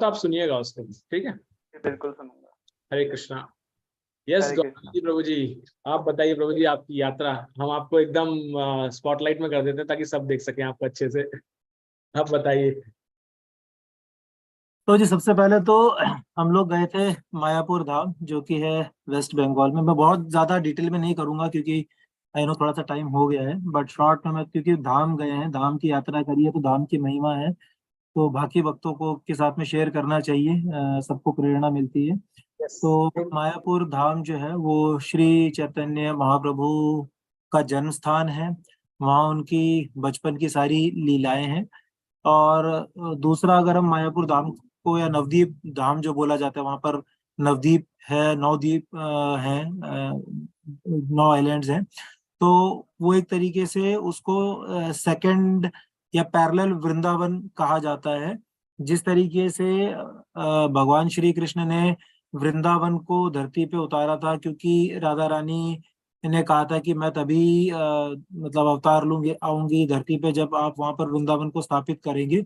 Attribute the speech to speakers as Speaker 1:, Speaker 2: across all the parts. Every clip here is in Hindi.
Speaker 1: तो आप सुनिएगा उसको, ठीक है?
Speaker 2: बिल्कुल सुनूंगा।
Speaker 1: हरे कृष्णा। यस
Speaker 2: हरे
Speaker 1: गौतम
Speaker 2: कृष्णा।
Speaker 1: जी, प्रभु जी आप बताइए प्रभु जी, आपकी यात्रा हम आपको एकदम स्पॉटलाइट में कर देते हैं ताकि सब देख सकें आपको अच्छे से। आप बताइए।
Speaker 3: तो जी सबसे पहले तो हम लोग गए थे मायापुर धाम, जो कि है वेस्ट बंगाल में। मैं बहुत ज़्यादा डिटेल में नहीं करूंगा क्योंकि आई नो थोड़ा सा टाइम हो गया है, बट शॉर्ट में मैं, क्योंकि धाम गए हैं, धाम की यात्रा करी है, तो धाम की महिमा है, तो बाकी भक्तों को के साथ में शेयर करना चाहिए, सबको प्रेरणा मिलती है।
Speaker 1: यस।
Speaker 3: तो मायापुर धाम जो है वो श्री चैतन्य महाप्रभु का जन्म स्थान है। वहाँ उनकी बचपन की सारी लीलाएं हैं। और दूसरा, अगर हम मायापुर धाम को या नवदीप धाम जो बोला जाता है, वहाँ पर नवदीप है, नौ द्वीप हैं, 9 आइलैंड्स हैं। तो वो एक तरीके से उसको सेकंड या पैरेलल वृंदावन कहा जाता है। जिस तरीके से भगवान श्री कृष्ण ने वृंदावन को धरती पे उतारा था, क्योंकि राधा रानी ने कहा था कि मैं तभी मतलब अवतार लूंगी, आऊंगी धरती पे जब आप वहां पर वृंदावन को स्थापित करेंगे।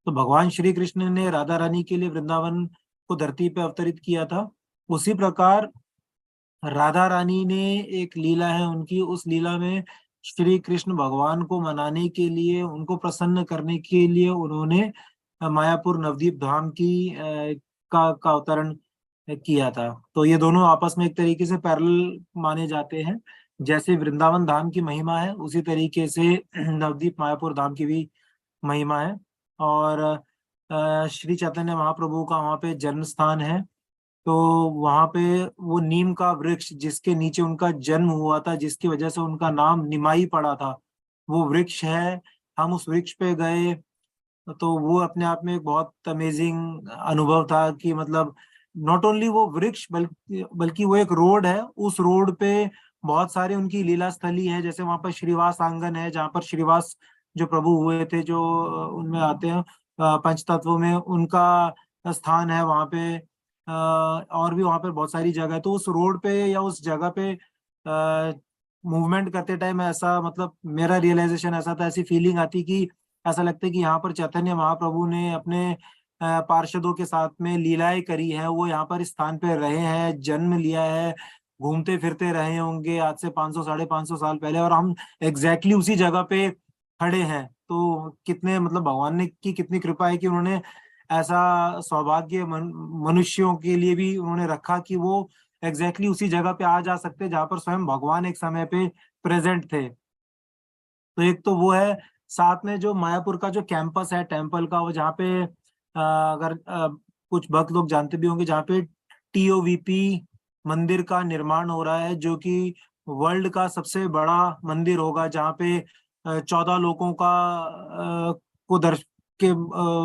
Speaker 3: तो भगवान श्री कृष्ण ने राधा रानी के लिए वृंदावन को धरती पे अवतरित किया था। उसी प्रकार राधा रानी ने एक लीला है उनकी, उस लीला में श्री कृष्ण भगवान को मनाने के लिए, उनको प्रसन्न करने के लिए उन्होंने मायापुर नवदीप धाम की का अवतरण किया था। तो ये दोनों आपस में एक तरीके से पैरेलल माने जाते हैं। जैसे वृंदावन धाम की महिमा है, उसी तरीके से नवदीप मायापुर धाम की भी महिमा है। और श्री चैतन्य महाप्रभु का वहाँ पे जन्म स्थान है। तो वहां पे वो नीम का वृक्ष, जिसके नीचे उनका जन्म हुआ था, जिसकी वजह से उनका नाम निमाई पड़ा था, वो वृक्ष है। हम उस वृक्ष पे गए, तो वो अपने आप में एक बहुत अमेजिंग अनुभव था कि मतलब नॉट ओनली वो वृक्ष, बल्कि वो एक रोड है। उस रोड पे बहुत सारे उनकी लीला स्थली है। जैसे वहां पर श्रीवास आंगन है, जहाँ पर श्रीवास जो प्रभु हुए थे, जो उनमें आते हैं पंच तत्वों में, उनका स्थान है वहां पे। और भी वहां पर बहुत सारी जगह है। तो उस रोड पे या उस जगह पे मूवमेंट करते टाइम ऐसा, मतलब मेरा रियलाइजेशन ऐसा था, ऐसी फीलिंग आती कि ऐसा लगता है कि यहाँ पर चैतन्य महाप्रभु ने अपने पार्षदों के साथ में लीलाएं करी है। वो यहाँ पर इस स्थान पे रहे हैं, जन्म लिया है, घूमते फिरते रहे होंगे आज से 500 550 साल पहले, और हम एग्जैक्टली उसी जगह पे खड़े हैं। तो कितने, मतलब भगवान ने की कितनी कृपा है कि उन्होंने ऐसा सौभाग्य मनुष्यों के लिए भी उन्होंने रखा कि वो एग्जैक्टली उसी जगह पे आ जा सकते जहाँ पर स्वयं भगवान एक समय पे प्रेजेंट थे। तो एक तो वो है। साथ में जो मायापुर का जो कैंपस है टेम्पल का, वो जहाँ पे अगर कुछ भक्त लोग जानते भी होंगे, जहाँ पे टीओवीपी मंदिर का निर्माण हो रहा है, जो कि वर्ल्ड का सबसे बड़ा मंदिर होगा, जहाँ पे 14 लोगों का को दर्श के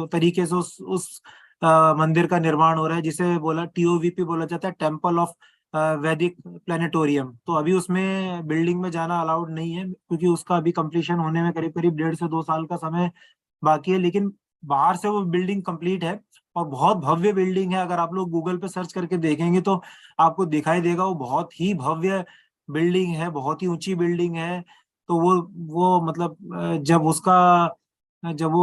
Speaker 3: तरीके से उस मंदिर का निर्माण हो रहा है, जिसे बोला टीओवीपी बोला जाता है, टेम्पल ऑफ वैदिक प्लेनेटोरियम। तो अभी उसमें बिल्डिंग में जाना अलाउड नहीं है, क्योंकि उसका अभी कंप्लीशन होने में करीब करीब 1.5 से 2 साल का समय बाकी है। लेकिन बाहर से वो बिल्डिंग कंप्लीट है और बहुत भव्य बिल्डिंग है। अगर आप लोग गूगल पे सर्च करके देखेंगे तो आपको दिखाई देगा, वो बहुत ही भव्य बिल्डिंग है, बहुत ही ऊंची बिल्डिंग है। तो वो मतलब जब वो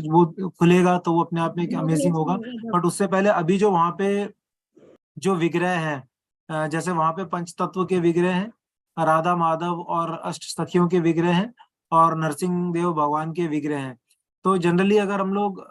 Speaker 3: वो खुलेगा तो वो अपने आप में अमेजिंग होगा। बट उससे पहले अभी जो वहाँ पे जो विग्रह हैं, जैसे वहां पे पंच तत्व के विग्रह हैं, राधा माधव और अष्ट सखियों के विग्रह हैं, और नरसिंह देव भगवान के विग्रह हैं। तो जनरली अगर हम लोग,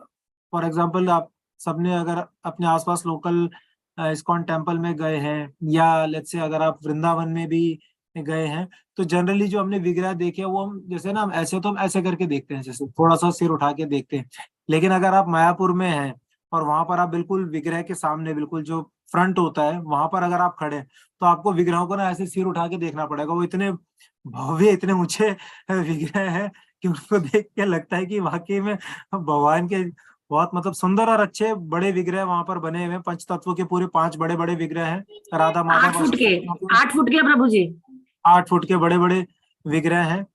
Speaker 3: फॉर एग्जांपल, आप सबने अगर अपने आसपास लोकल इस्कॉन टेम्पल में गए हैं, या लेट्स से अगर आप वृंदावन में भी गए हैं, तो जनरली जो हमने विग्रह देखे हैं, वो हम जैसे ना, हम ऐसे तो हम ऐसे करके देखते हैं, जैसे थोड़ा सा सिर उठा के देखते हैं। लेकिन अगर आप मायापुर में हैं और वहां पर आप बिल्कुल विग्रह के सामने, बिल्कुल जो फ्रंट होता है वहां पर अगर आप खड़े हैं, तो आपको विग्रहों को ना ऐसे सिर उठा के देखना पड़ेगा। वो इतने भव्य, इतने ऊंचे विग्रह हैं कि उनको देख के लगता है कि वाकई में भगवान के बहुत, मतलब सुंदर और अच्छे बड़े विग्रह वहां पर बने हुए हैं। पंच तत्व के पूरे 5 बड़े बड़े विग्रह हैं, राधा
Speaker 4: 8
Speaker 3: माधव
Speaker 4: फुट के, 8 फुट के प्रभु जी,
Speaker 3: 8 फुट के बड़े बड़े विग्रह हैं।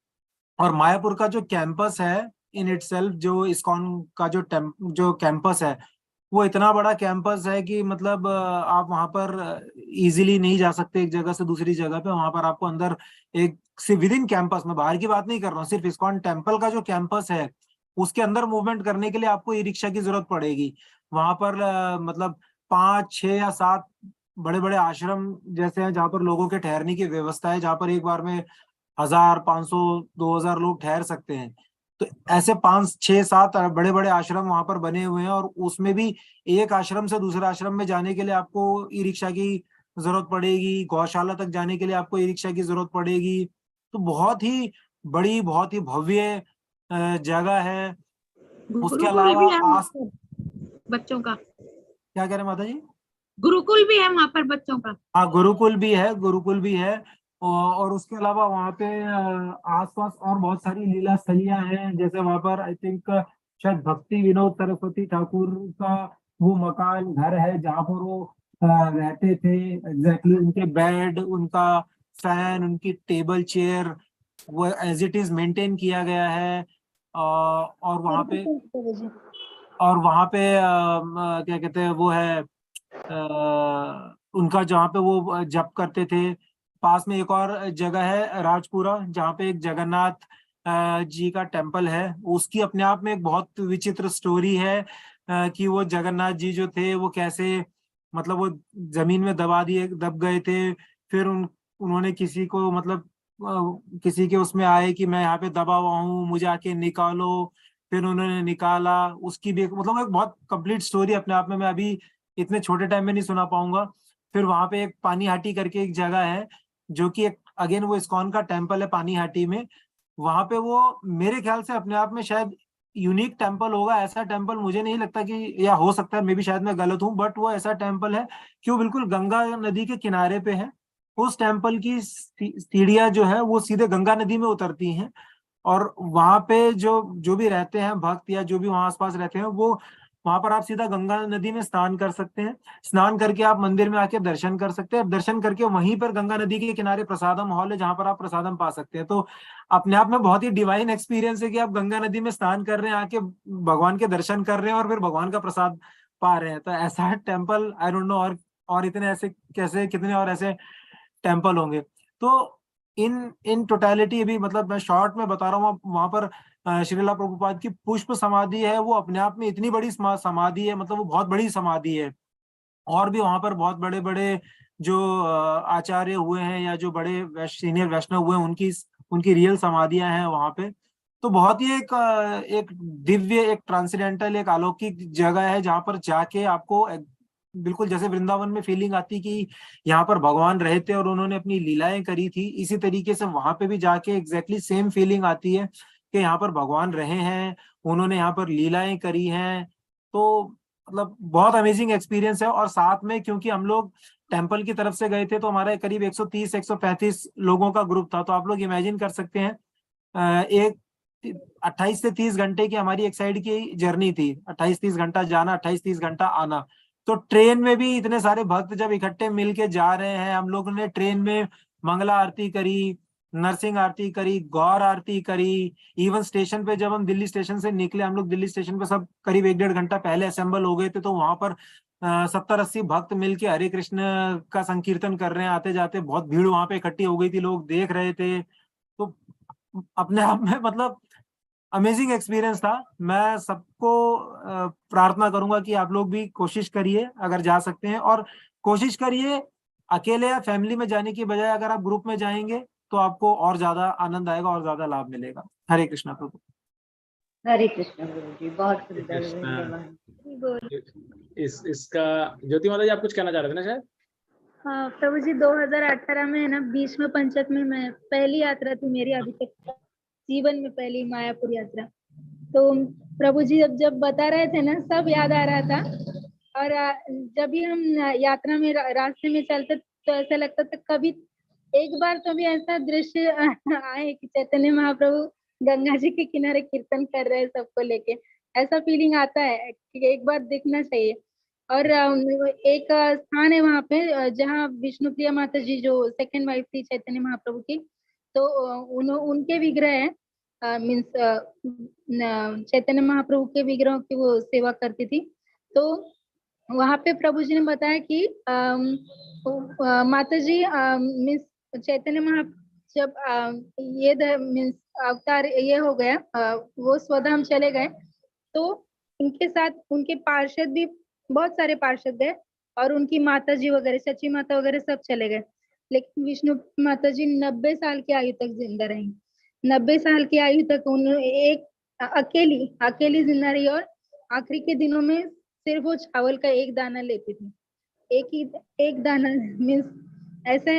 Speaker 3: और मायापुर का जो कैंपस है इन इटसेल्फ, जो इस्कॉन का जो कैंपस है, वो इतना बड़ा कैंपस है कि मतलब आप वहां पर इजीली नहीं जा सकते एक जगह से दूसरी जगह पे। वहां पर आपको अंदर एक, सिर्फ विद इन कैंपस में, बाहर की बात नहीं कर रहा हूँ, सिर्फ इस्कॉन टेम्पल का जो कैंपस है उसके अंदर मूवमेंट करने के लिए आपको ई रिक्शा की जरूरत पड़ेगी। वहां पर मतलब 5, 6 या 7 बड़े बड़े आश्रम जैसे हैं जहाँ पर लोगों के ठहरने की व्यवस्था है, जहाँ पर एक बार में 1000, 500, 2000 लोग ठहर सकते हैं। तो ऐसे 5, 6, 7 बड़े बड़े आश्रम वहां पर बने हुए हैं, और उसमें भी एक आश्रम से दूसरे आश्रम में जाने के लिए आपको ई रिक्शा की जरूरत पड़ेगी, गौशाला तक जाने के लिए आपको ई रिक्शा की जरूरत पड़ेगी। तो बहुत ही बड़ी, बहुत ही भव्य जगह है। उसके
Speaker 4: गुरुकुल
Speaker 3: अलावा
Speaker 4: भी है वहाँ
Speaker 3: आस
Speaker 4: पर बच्चों का।
Speaker 3: क्या कह रहे हैं माता जी?
Speaker 4: गुरुकुल भी है वहाँ पर बच्चों का।
Speaker 3: हाँ, गुरुकुल भी है, गुरुकुल भी है। और उसके अलावा वहाँ पे आसपास और बहुत सारी लीला स्थलियां हैं। जैसे वहाँ पर आई थिंक शायद भक्ति विनोद सरस्वती ठाकुर का वो मकान घर है जहाँ पर वो रहते थे। एग्जैक्टली उनके बेड, उनका फैन, उनकी टेबल चेयर, वो एज इट इज मेंटेन किया गया है। और वहाँ पे क्या कहते हैं वो है उनका जहाँ पे वो जप करते थे। पास में एक और जगह है राजपुरा, जहाँ पे एक जगन्नाथ जी का टेम्पल है। उसकी अपने आप में एक बहुत विचित्र स्टोरी है कि वो जगन्नाथ जी जो थे वो कैसे, मतलब वो जमीन में दब गए थे। फिर उन्होंने किसी को, मतलब किसी के उसमें आए कि मैं यहाँ पे दबा हुआ हूँ, मुझे आके निकालो। फिर उन्होंने निकाला। उसकी भी मतलब एक बहुत कंप्लीट स्टोरी अपने आप में मैं अभी इतने छोटे टाइम में नहीं सुना पाऊंगा। फिर वहां पे एक पानी हाटी करके एक जगह है, जो कि एक अगेन वो इस्कॉन का टेम्पल है पानी हाटी में। वहां पे वो मेरे ख्याल से अपने आप में शायद यूनिक टेम्पल होगा। ऐसा टेम्पल मुझे नहीं लगता कि, या हो सकता है मे बी शायद मैं गलत हूँ, बट वो ऐसा टेम्पल है कि वो बिल्कुल गंगा नदी के किनारे पे है। उस टेम्पल की सीढ़ियां जो है वो सीधे गंगा नदी में उतरती हैं। और वहां पे जो जो भी रहते हैं भक्त या जो भी वहां आसपास रहते हैं, वो वहां पर आप सीधा गंगा नदी में स्नान कर सकते हैं। स्नान करके आप मंदिर में आके दर्शन कर सकते हैं। दर्शन करके वहीं पर गंगा नदी के किनारे प्रसादम हॉल है, जहां पर आप प्रसादम पा सकते हैं। तो अपने आप में बहुत ही डिवाइन एक्सपीरियंस है कि आप गंगा नदी में स्नान कर रहे हैं, आके भगवान के दर्शन कर रहे हैं और फिर भगवान का प्रसाद पा रहे हैं। तो ऐसा टेम्पल आई डोंट नो और इतने ऐसे कैसे कितने और ऐसे टेम्पल होंगे। तो इन इन टोटलिटी भी, मतलब मैं शॉर्ट में बता रहा हूँ, वहां पर श्रीला प्रभुपाद की पुष्प समाधि है। वो अपने आप में इतनी बड़ी समाधि है, मतलब वो बहुत बड़ी समाधि है। और भी वहां पर बहुत बड़े बड़े जो आचार्य हुए हैं या जो बड़े सीनियर वैष्णव हुए हैं, उनकी रियल समाधियां हैं वहां पे। तो बहुत ही एक दिव्य, एक ट्रांसेंडेंटल, एक अलौकिक जगह है, जहां पर जाके आपको बिल्कुल जैसे वृंदावन में फीलिंग आती कि यहाँ पर भगवान रहे थे और उन्होंने अपनी लीलाएं करी थी, इसी तरीके से वहां पे भी जाके एग्जैक्टली सेम फीलिंग आती है कि यहाँ पर भगवान रहे हैं, उन्होंने यहाँ पर लीलाएं करी हैं। तो मतलब बहुत अमेजिंग एक्सपीरियंस है। और साथ में क्योंकि हम लोग टेम्पल की तरफ से गए थे, तो हमारे करीब 130 135 लोगों का ग्रुप था। तो आप लोग इमेजिन कर सकते हैं एक 28 से 30 घंटे की हमारी एक साइड की जर्नी थी। 28-30 घंटा जाना, 28-30 घंटा आना। तो ट्रेन में भी इतने सारे भक्त जब इकट्ठे मिलके जा रहे हैं, हम लोगों ने ट्रेन में मंगला आरती करी, नरसिंह आरती करी, गौर आरती करी। इवन स्टेशन पे जब हम दिल्ली स्टेशन से निकले, हम लोग दिल्ली स्टेशन पे सब करीब 1-1.5 घंटा पहले असेंबल हो गए थे। तो वहां पर 70-80 भक्त मिलके हरे कृष्ण का संकीर्तन कर रहे हैं। आते जाते बहुत भीड़ वहां पे इकट्ठी हो गई थी, लोग देख रहे थे। तो अपने आप में मतलब अमेजिंग एक्सपीरियंस था। मैं सबको प्रार्थना करूंगा कि आप लोग भी कोशिश करिए अगर जा सकते हैं, और कोशिश करिए अकेले या फैमिली में जाने की बजाय अगर आप ग्रुप में जाएंगे तो आपको और ज्यादा आनंद आएगा और ज्यादा लाभ मिलेगा। हरे कृष्णा प्रभु।
Speaker 2: हरे कृष्ण गुरु जी, बहुत सुंदर
Speaker 1: कृष्णा।
Speaker 2: धन्यवाद।
Speaker 1: इसका ज्योति माता जी आप कुछ कहना चाह रहे थे ना शायद?
Speaker 5: हाँ प्रभु जी, 2018 में है ना, 20वें पंचक में मैं पहली यात्रा थी मेरी अभी तक जीवन में, पहली मायापुर यात्रा। तो प्रभु जी जब बता रहे थे ना, सब याद आ रहा था। और जब भी हम यात्रा में रास्ते में चलते तो ऐसा लगता था कभी एक बार तो भी ऐसा दृश्य आए कि चैतन्य महाप्रभु गंगा जी के किनारे कीर्तन कर रहे हैं सबको लेके। ऐसा फीलिंग आता है कि एक बार देखना चाहिए। और एक स्थान है वहां पे जहाँ विष्णुप्रिया माता जी जो सेकंड वाइफ थी चैतन्य महाप्रभु की, तो उनके विग्रह है। मीन्स चैतन्य महाप्रभु के विग्रहों की वो सेवा करती थी। तो वहां पे प्रभु जी ने बताया कि माता जी मीन्स जब ये मीन्स अवतार ये हो गया, वो स्वधाम चले गए, तो उनके साथ उनके पार्षद भी, बहुत सारे पार्षद गए, और उनकी माता जी वगैरह, सची माता वगैरह सब चले गए। लेकिन विष्णु माता जी 90 साल की आयु तक जिंदा रही। 90 साल की आयु तक उन्होंने एक अकेली जिंदा रही, और आखिरी के दिनों में सिर्फ वो चावल का एक दाना लेती थी। एक दाना मीन्स ऐसे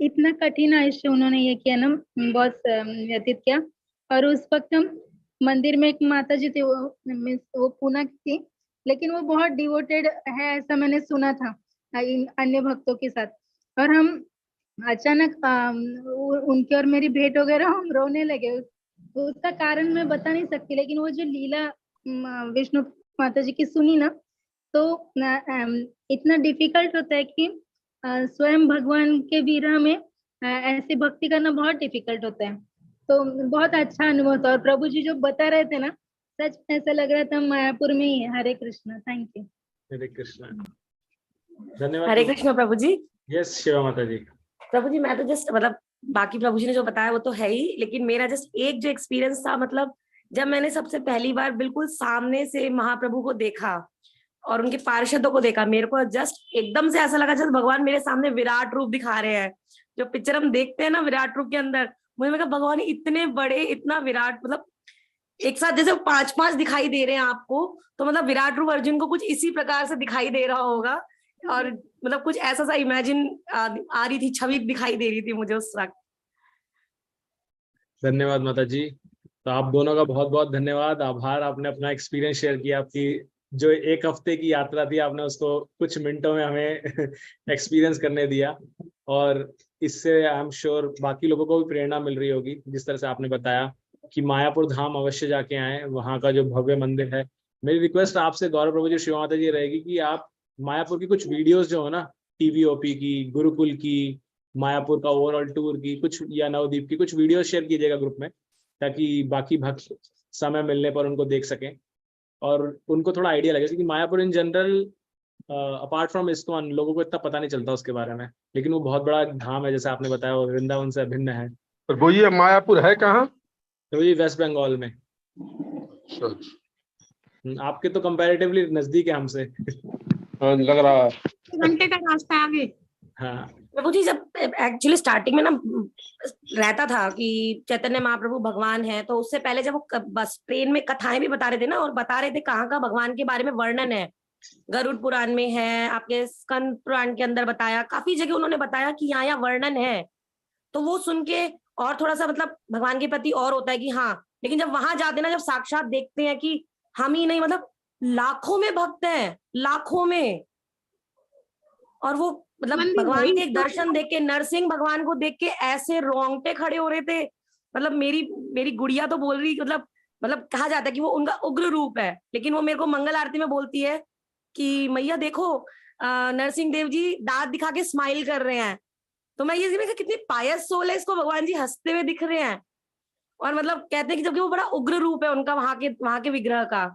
Speaker 5: इतना कठिन आयुष्य उन्होंने ये किया ना, बहुत व्यतीत किया। और उस वक्त हम मंदिर में एक माता जी थी, वो मीन्स वो पूना की थी, लेकिन वो बहुत डिवोटेड है ऐसा मैंने सुना था इन अन्य भक्तों के साथ। और हम अचानक उनकी और मेरी भेंट वगैरह, हम रोने लगे। उसका कारण मैं बता नहीं सकती, लेकिन वो जो लीला विष्णु माता जी की सुनी ना, तो इतना डिफिकल्ट होता है कि स्वयं भगवान के विरह में ऐसी भक्ति करना बहुत डिफिकल्ट होता है। तो बहुत अच्छा अनुभव था, और प्रभु जी जो बता रहे थे ना, सच में ऐसा लग रहा था मायापुर में ही है। हरे कृष्णा, थैंक यू।
Speaker 1: हरे कृष्णा, धन्यवाद।
Speaker 6: हरे कृष्ण प्रभु जी।
Speaker 1: यस शिवा माता जी।
Speaker 6: प्रभु जी मैं तो जस्ट मतलब बाकी प्रभु जी ने जो बताया वो तो है ही, लेकिन मेरा जस्ट एक जो एक्सपीरियंस था, मतलब जब मैंने सबसे पहली बार बिल्कुल सामने से महाप्रभु को देखा और उनके पार्षदों को देखा, मेरे को जस्ट एकदम से ऐसा लगा जैसे भगवान मेरे सामने विराट रूप दिखा रहे हैं। जो पिक्चर हम देखते हैं ना विराट रूप के अंदर, मुझे लगा भगवान इतने बड़े, इतना विराट, मतलब एक साथ जैसे 5-5 दिखाई दे रहे हैं आपको, तो मतलब विराट रूप अर्जुन को कुछ इसी प्रकार से दिखाई दे रहा होगा। और मतलब कुछ ऐसा सा इमेजिन आ रही थी, छवि दिखाई दे रही थी मुझे उस वक्त।
Speaker 1: धन्यवाद माता जी। तो आप दोनों का बहुत बहुत धन्यवाद, आभार। आपने अपना एक्सपीरियंस शेयर किया, आपकी जो 1 हफ्ते की यात्रा थी, आपने उसको कुछ मिनटों में हमें एक्सपीरियंस करने दिया। और इससे आई एम श्योर बाकी लोगों को भी प्रेरणा मिल रही होगी, जिस तरह से आपने बताया कि मायापुर धाम अवश्य जाके आए, वहाँ का जो भव्य मंदिर है। मेरी रिक्वेस्ट आपसे गौरव प्रभु जी, शिवा माता जी रहेगी कि आप मायापुर की कुछ वीडियोस जो हो ना, टीवीओपी की, गुरुकुल की, मायापुर का ओवरऑल टूर की कुछ, या नवदीप की कुछ वीडियो शेयर कीजिएगा ग्रुप में, ताकि बाकी भक्त समय मिलने पर उनको देख सकें और उनको थोड़ा आइडिया लगे। क्योंकि Mayapur in general apart from ISKCON लोगों को इतना पता नहीं चलता उसके बारे में, लेकिन वो बहुत बड़ा धाम है, जैसे आपने बताया, वो वृंदावन से अभिन्न है।
Speaker 7: तो ये मायापुर है कहाँ?
Speaker 1: तो ये वेस्ट बंगाल में। आपके तो कंपैरेटिवली नजदीक है हमसे।
Speaker 7: लग रहा है
Speaker 4: 1 घंटे का रास्ता है आगे।
Speaker 1: हाँ
Speaker 6: प्रभु जी जब एक्चुअली स्टार्टिंग में ना रहता था कि चैतन्य महाप्रभु भगवान है, तो उससे पहले जब वो बस ट्रेन में कथाएं भी बता रहे थे ना, और बता रहे थे कहाँ का भगवान के बारे में वर्णन है, गरुड़ पुराण में है, आपके स्कंद पुराण के अंदर बताया, काफी जगह उन्होंने बताया कि यहाँ वर्णन है। तो वो सुन के और थोड़ा सा मतलब भगवान के प्रति और होता है कि हाँ, लेकिन जब वहां जाते ना, जब साक्षात देखते हैं कि हम ही नहीं मतलब लाखों में भक्त हैं, लाखों में, और वो मतलब भगवान के एक दर्शन देख के, नरसिंह भगवान को देख के ऐसे रोंगटे खड़े हो रहे थे। मतलब मेरी गुड़िया तो बोल रही, मतलब कहा जाता है कि वो उनका उग्र रूप है, लेकिन वो मेरे को मंगल आरती में बोलती है कि मैया देखो नरसिंह देव जी दांत दिखा के स्माइल कर रहे हैं। तो मैं ये कितनी पायस सोल है, इसको भगवान जी हंसते हुए दिख रहे हैं। और मतलब कहते हैं कि जबकि वो बड़ा उग्र रूप है उनका, वहां के विग्रह का।